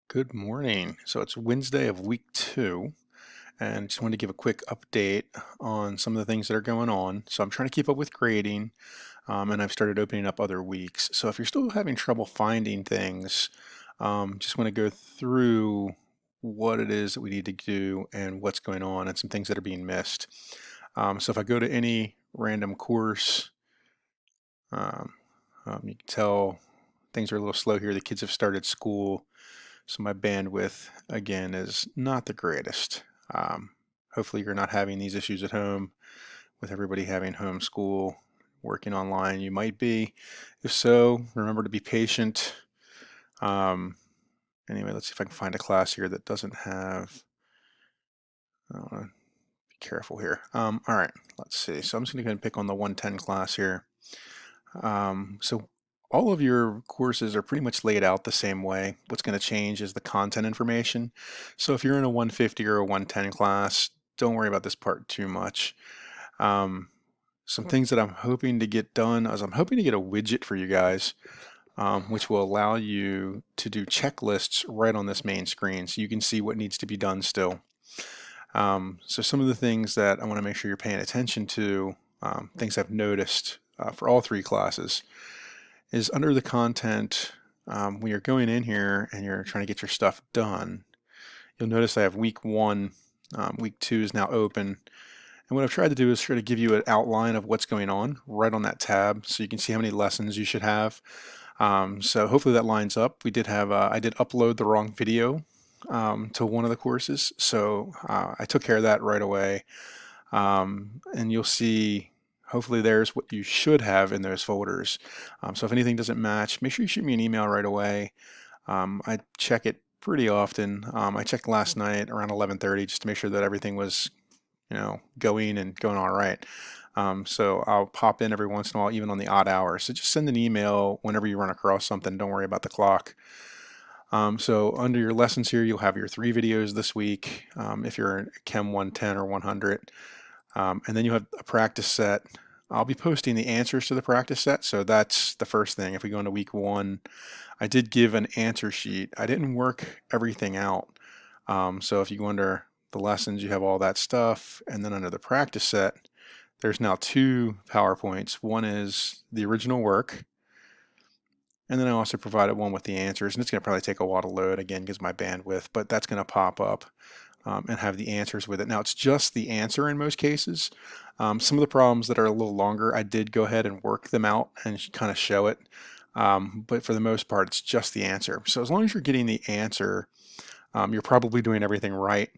Good morning. So it's Wednesday of week 2, and just wanted to give a quick update on some of the things that are going on. So I'm trying to keep up with grading, and I've started opening up other weeks. So if you're still having trouble finding things, just want to go through what it is that we need to do and what's going on and some things that are being missed. So if I go to any random course, um, you can tell things are a little slow here. The kids have started school. So my bandwidth, again, is not the greatest. Hopefully you're not having these issues at home with everybody having homeschool, working online. You might be. If so, remember to be patient. Um, anyway, let's see if I can find a class here that doesn't have, be careful here. All right, let's see. So I'm just going to go ahead and pick on the 110 class here. So all of your courses are pretty much laid out the same way. What's going to change is the content information. So if you're in a 150 or a 110 class, don't worry about this part too much. Some things that I'm hoping to get done is I'm hoping to get a widget for you guys, which will allow you to do checklists right on this main screen so you can see what needs to be done still. So some of the things that I want to make sure you're paying attention to, things I've noticed for all 3 classes, is under the content, when you're going in here and you're trying to get your stuff done, you'll notice I have week 1, week 2 is now open. And what I've tried to do is try to give you an outline of what's going on right on that tab so you can see how many lessons you should have. So hopefully that lines up. We did have, I did upload the wrong video to one of the courses, so I took care of that right away. And you'll see, hopefully there's what you should have in those folders. So if anything doesn't match, make sure you shoot me an email right away. I check it pretty often. I checked last night around 11:30 just to make sure that everything was, going and going all right. So I'll pop in every once in a while, even on the odd hours. So just send an email whenever you run across something. Don't worry about the clock. So under your lessons here, you'll have your 3 videos this week, if you're in Chem 110 or 100. And then you have a practice set. I'll be posting the answers to the practice set, so that's the first thing. If we go into week 1, I did give an answer sheet. I didn't work everything out. So if you go under the lessons, you have all that stuff, and then under the practice set, there's now 2 PowerPoints. One is the original work, and then I also provided one with the answers, and it's going to probably take a while to load again because my bandwidth, but that's going to pop up and have the answers with it. Now it's just the answer in most cases. Some of the problems that are a little longer, I did go ahead and work them out and kind of show it. But for the most part, it's just the answer. So as long as you're getting the answer, you're probably doing everything right.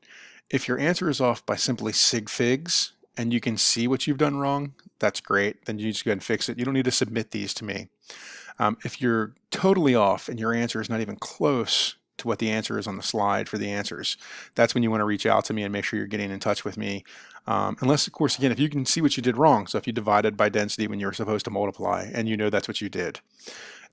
If your answer is off by simply sig figs and you can see what you've done wrong, that's great. Then you just go ahead and fix it. You don't need to submit these to me. If you're totally off and your answer is not even close to what the answer is on the slide for the answers, that's when you want to reach out to me and make sure you're getting in touch with me. Unless, of course, again, if you can see what you did wrong, so if you divided by density when you were supposed to multiply and you know that's what you did,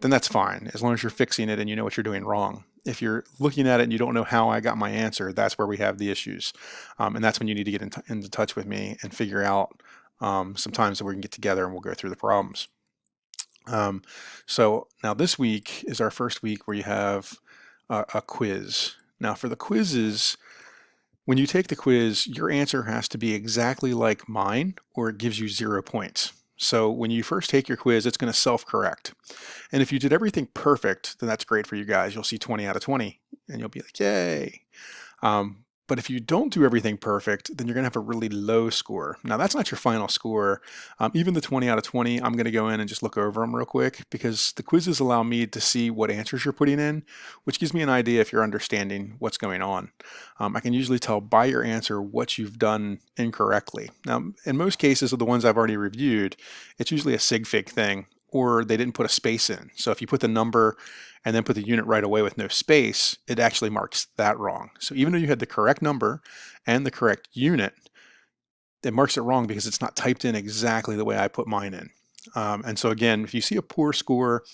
then that's fine, as long as you're fixing it and you know what you're doing wrong. If you're looking at it and you don't know how I got my answer, that's where we have the issues. And that's when you need to get into touch with me and figure out some times that we can get together and we'll go through the problems. So now this week is our first week where you have a quiz. Now for the quizzes, when you take the quiz, your answer has to be exactly like mine or it gives you 0 points. So when you first take your quiz, it's going to self-correct. And if you did everything perfect, then that's great for you guys. You'll see 20 out of 20 and you'll be like, yay. But if you don't do everything perfect, then you're going to have a really low score. Now, that's not your final score. Even the 20 out of 20, I'm going to go in and just look over them real quick because the quizzes allow me to see what answers you're putting in, which gives me an idea if you're understanding what's going on. I can usually tell by your answer what you've done incorrectly. Now, in most cases of the ones I've already reviewed, it's usually a sig fig thing or they didn't put a space in. So if you put the number and then put the unit right away with no space, it actually marks that wrong. So even though you had the correct number and the correct unit, it marks it wrong because it's not typed in exactly the way I put mine in. And so again, if you see a poor score,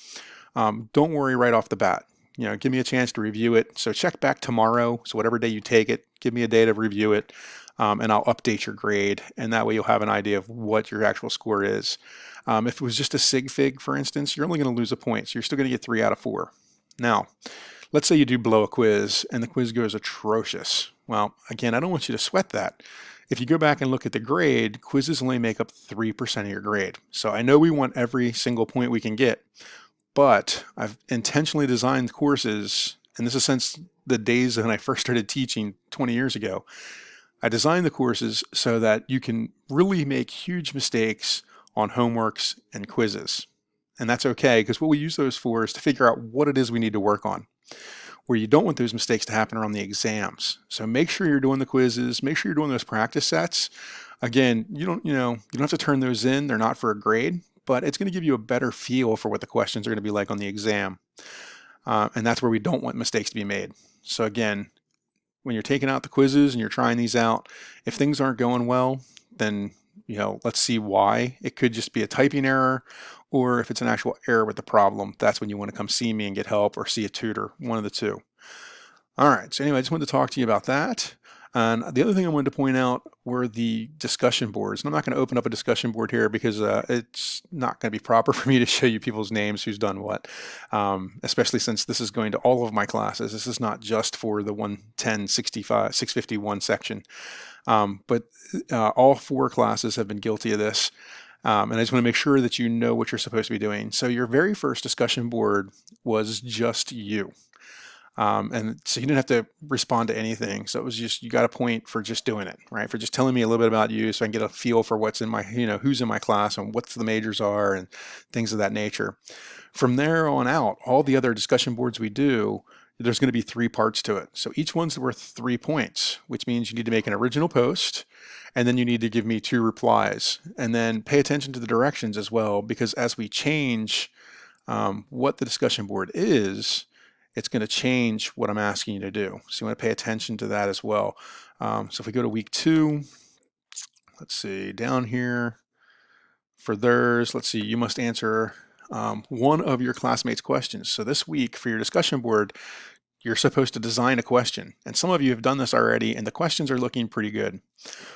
don't worry right off the bat. Give me a chance to review it. So check back tomorrow. So whatever day you take it, give me a day to review it, and I'll update your grade. And that way you'll have an idea of what your actual score is. If it was just a sig fig, for instance, you're only going to lose a point. So you're still going to get 3 out of 4. Now, let's say you do blow a quiz and the quiz goes atrocious. Well, again, I don't want you to sweat that. If you go back and look at the grade, quizzes only make up 3% of your grade. So I know we want every single point we can get, but I've intentionally designed courses, and this is since the days when I first started teaching 20 years ago. I designed the courses so that you can really make huge mistakes on homeworks and quizzes. And that's okay, because what we use those for is to figure out what it is we need to work on. Where you don't want those mistakes to happen are on the exams. So make sure you're doing the quizzes, make sure you're doing those practice sets. Again, you don't have to turn those in. They're not for a grade, but it's going to give you a better feel for what the questions are going to be like on the exam. And that's where we don't want mistakes to be made. So again, when you're taking out the quizzes and you're trying these out, if things aren't going well, then let's see why. It could just be a typing error, or if it's an actual error with the problem, that's when you want to come see me and get help, or see a tutor, one of the two. All right, so anyway, I just wanted to talk to you about that. And the other thing I wanted to point out were the discussion boards. And I'm not going to open up a discussion board here because it's not going to be proper for me to show you people's names, who's done what, especially since this is going to all of my classes. This is not just for the 110, 65, 651 section. But all 4 classes have been guilty of this. And I just want to make sure that you know what you're supposed to be doing. So your very first discussion board was just you. And so you didn't have to respond to anything. So it was just, you got a point for just doing it, right? For just telling me a little bit about you so I can get a feel for what's in my, who's in my class and what the majors are and things of that nature. From there on out, all the other discussion boards we do, there's going to be 3 parts to it. So each one's worth 3 points, which means you need to make an original post, and then you need to give me 2 replies. And then pay attention to the directions as well, because as we change what the discussion board is, it's going to change what I'm asking you to do. So you want to pay attention to that as well. So if we go to week 2, let's see, down here for theirs, let's see, you must answer one of your classmates' questions. So this week for your discussion board, you're supposed to design a question. And some of you have done this already, and the questions are looking pretty good.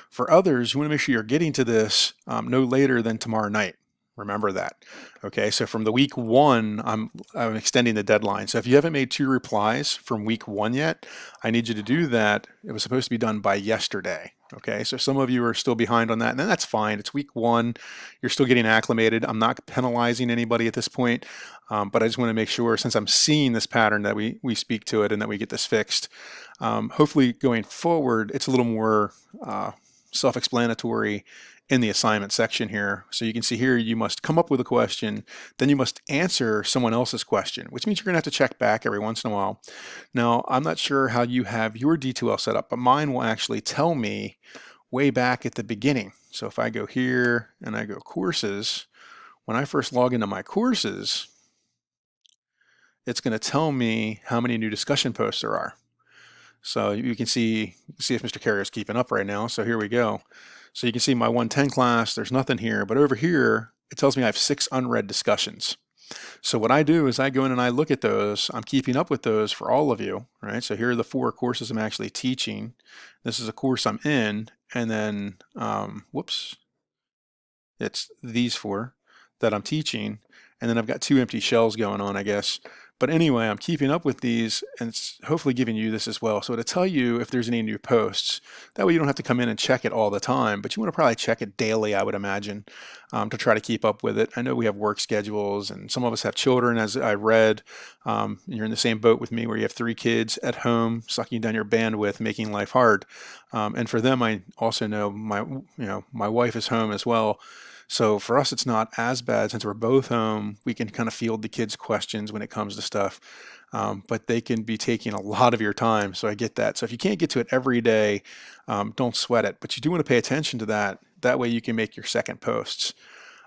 For others, you want to make sure you're getting to this no later than tomorrow night. Remember that. Okay, so from the week 1, I'm extending the deadline. So if you haven't made 2 replies from week 1 yet, I need you to do that. It was supposed to be done by yesterday. Okay, so some of you are still behind on that, and then that's fine. It's week 1. You're still getting acclimated. I'm not penalizing anybody at this point, but I just want to make sure, since I'm seeing this pattern, that we speak to it and that we get this fixed. Hopefully going forward, it's a little more self-explanatory in the assignment section here. So you can see here, you must come up with a question, then you must answer someone else's question, which means you're going to have to check back every once in a while. Now, I'm not sure how you have your D2L set up, but mine will actually tell me way back at the beginning. So if I go here and I go courses, when I first log into my courses, it's going to tell me how many new discussion posts there are. So you can see if Mr. Carrier is keeping up right now. So here we go. So you can see my 110 class, there's nothing here, but over here, it tells me I have 6 unread discussions. So what I do is I go in and I look at those. I'm keeping up with those for all of you, right? So here are the 4 courses I'm actually teaching. This is a course I'm in, and then, whoops, it's these 4 that I'm teaching, and then I've got 2 empty shells going on, I guess. But anyway, I'm keeping up with these, and it's hopefully giving you this as well. So to tell you if there's any new posts, that way you don't have to come in and check it all the time, but you want to probably check it daily, I would imagine, to try to keep up with it. I know we have work schedules, and some of us have children, as I read. You're in the same boat with me where you have 3 kids at home, sucking down your bandwidth, making life hard. And for them, I also know my wife is home as well. So for us, it's not as bad since we're both home. We can kind of field the kids' questions when it comes to stuff, but they can be taking a lot of your time. So I get that. So if you can't get to it every day, don't sweat it. But you do want to pay attention to that. That way you can make your second posts.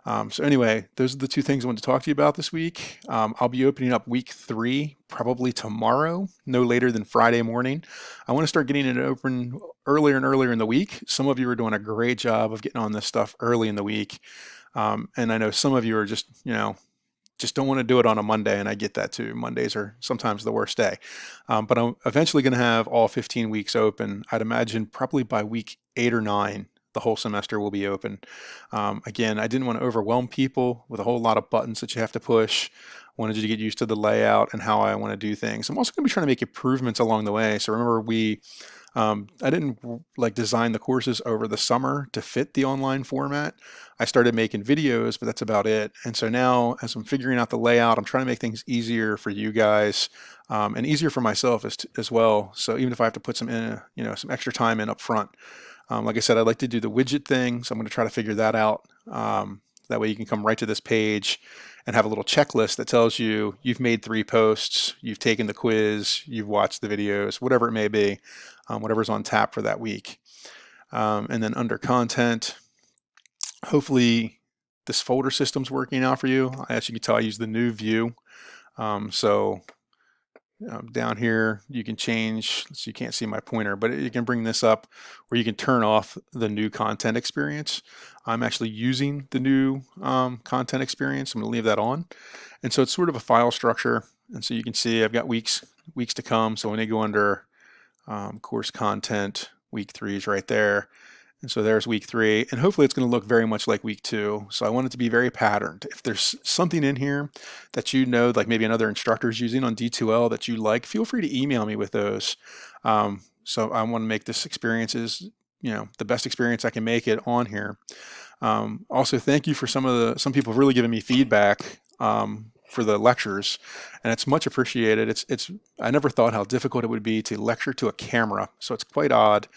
So anyway, those are the 2 things I wanted to talk to you about this week. I'll be opening up week 3 probably tomorrow, no later than Friday morning. I want to start getting it open earlier and earlier in the week. Some of you are doing a great job of getting on this stuff early in the week. And I know some of you are just don't want to do it on a Monday, and I get that too. Mondays are sometimes the worst day. But I'm eventually going to have all 15 weeks open. I'd imagine probably by week 8 or 9. the whole semester will be open. Again, I didn't want to overwhelm people with a whole lot of buttons that you have to push. Wanted you to get used to the layout and how I want to do things. I'm also going to be trying to make improvements along the way. So remember, I didn't like design the courses over the summer to fit the online format. I started making videos, but that's about it. And so now, as I'm figuring out the layout, I'm trying to make things easier for you guys, and easier for myself as well. So even if I have to put some some extra time in up front, like I said, I'd like to do the widget thing, so I'm going to try to figure that out. That way you can come right to this page and have a little checklist that tells you you've made 3 posts, you've taken the quiz, you've watched the videos, whatever it may be, whatever's on tap for that week. And then under content, hopefully this folder system's working out for you. As you can tell, I use the new view. Down here you can change, so you can't see my pointer, but you can bring this up where you can turn off the new content experience. I'm actually using the new content experience. I'm going to leave that on. And so it's sort of a file structure. And so you can see I've got weeks to come. So when I go under course content, week 3 is right there. And so there's week 3, and hopefully it's going to look very much like week 2. So I want it to be very patterned. If there's something in here that like maybe another instructor is using on D2L that you like, feel free to email me with those. So I want to make this experience the best experience I can make it on here. Also, thank you for some people have really given me feedback for the lectures, and it's much appreciated. I never thought how difficult it would be to lecture to a camera, so it's quite odd.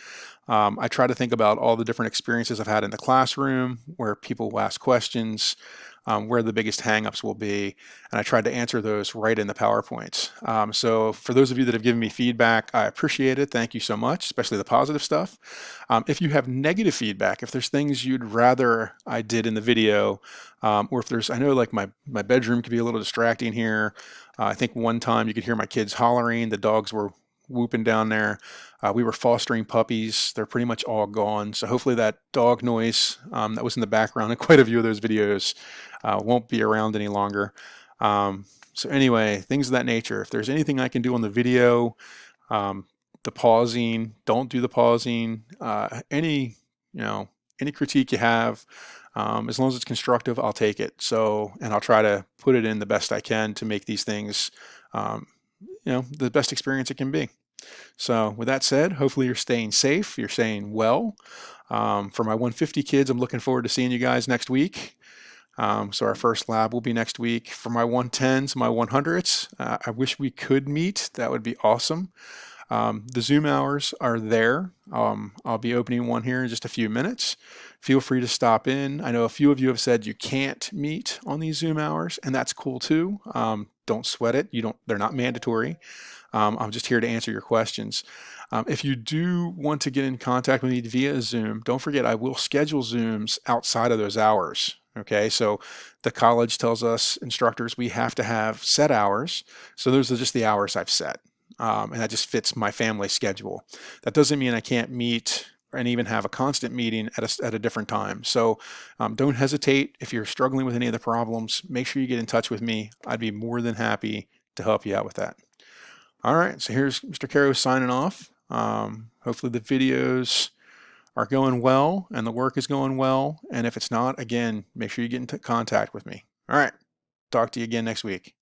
I try to think about all the different experiences I've had in the classroom where people will ask questions, where the biggest hangups will be, and I tried to answer those right in the PowerPoints. So for those of you that have given me feedback, I appreciate it. Thank you so much, especially the positive stuff. If you have negative feedback, if there's things you'd rather I did in the video, or if I know like my bedroom could be a little distracting here. I think one time you could hear my kids hollering, the dogs were whooping down there. We were fostering puppies. They're pretty much all gone. So hopefully that dog noise that was in the background in quite a few of those videos won't be around any longer. So anyway, things of that nature. If there's anything I can do on the video, the pausing, don't do the pausing, any critique you have, as long as it's constructive, I'll take it. And I'll try to put it in the best I can to make these things, the best experience it can be. So with that said, hopefully you're staying safe, you're staying well. For my 150 kids, I'm looking forward to seeing you guys next week. So our first lab will be next week. For my 110s, my 100s, I wish we could meet. That would be awesome. The Zoom hours are there. I'll be opening one here in just a few minutes. Feel free to stop in. I know a few of you have said you can't meet on these Zoom hours, and that's cool too. Don't sweat it. They're not mandatory. I'm just here to answer your questions. If you do want to get in contact with me via Zoom, don't forget I will schedule Zooms outside of those hours. Okay, so the college tells us instructors we have to have set hours. So those are just the hours I've set. And that just fits my family schedule. That doesn't mean I can't meet and even have a constant meeting at a different time. So don't hesitate. If you're struggling with any of the problems, make sure you get in touch with me. I'd be more than happy to help you out with that. All right, so here's Mr. Caro signing off. Hopefully the videos are going well and the work is going well. And if it's not, again, make sure you get into contact with me. All right, talk to you again next week.